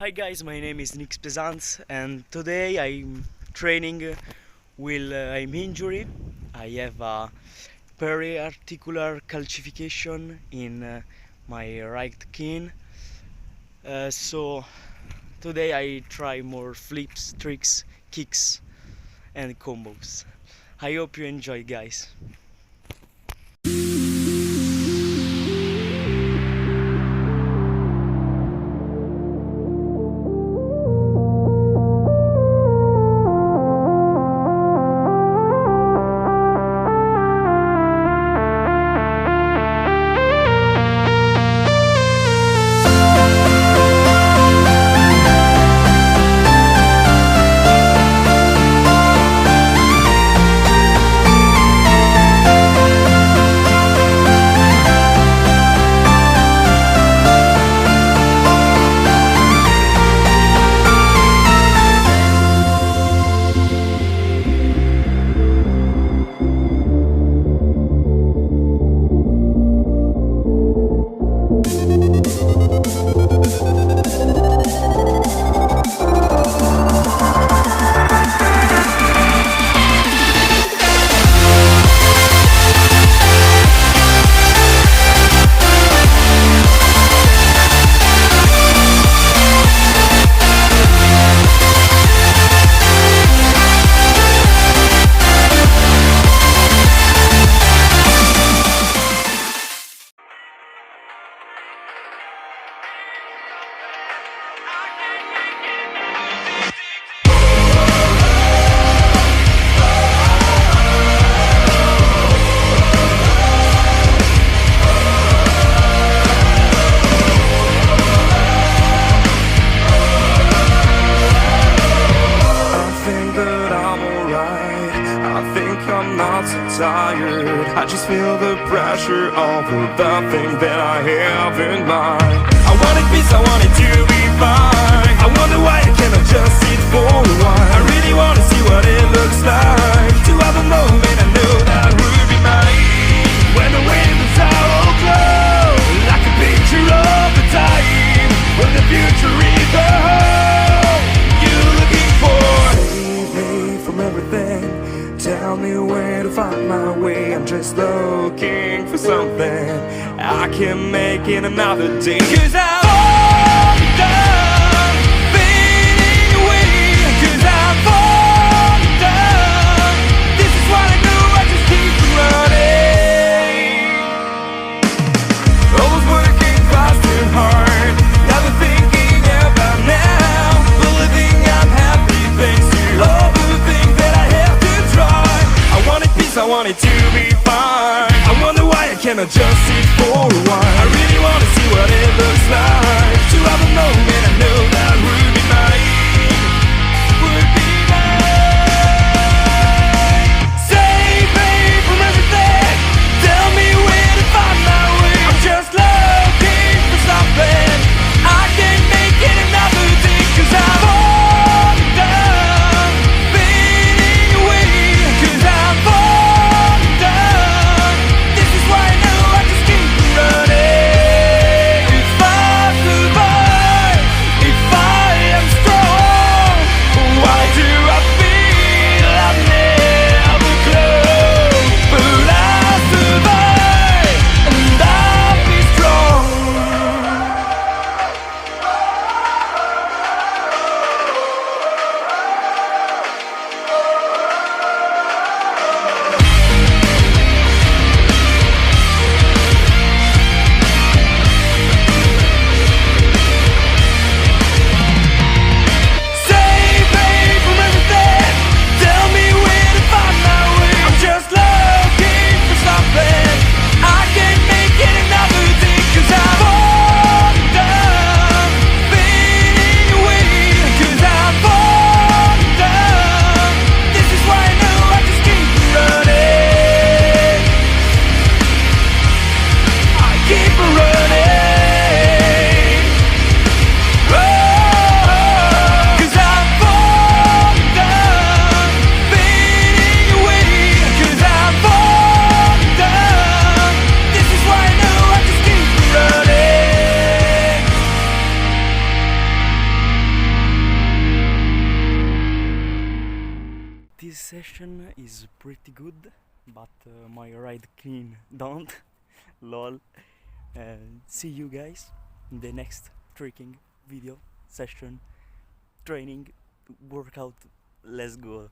Hi guys, my name is Nick Pesants and today I'm training with I'm injury. I have a periarticular calcification in my right kidney. So today I try more flips, tricks, kicks and combos. I hope you enjoy guys. I'm not so tired. I just feel the pressure of the thing that I have in mind. I wanted peace, I wanted to be fine. I wonder why I cannot just sit for a while. I really wanna see what it looks like to have a moment I know that would be mine. When the windows are all closed, like a picture of the time when the future is the home you're looking for. Save me from everything. Tell me where to find my way. I'm just looking for something I can make in another day. 'Cause I'm done fading away. 'Cause I'm done. This is what I know, I just keep running. Always working fast and hard, never thinking about now. Believing I'm happy thanks to all the things that I have to try. I wanted peace, I wanted to be fine. I wonder why I cannot just sit for a while. I really wanna see what it looks like to have a moment I know that would be mine. Would be mine. Save me from everything. Tell me where to find my way. I'm just looking for something I can make it another day. 'Cause I'm all done fading away. 'Cause I'm all done. This is why I know I just keep running. This session is pretty good, but my right clean don't. Lol. See you guys in the next tricking video session, training, workout. Let's go,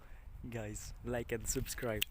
guys. Like and subscribe.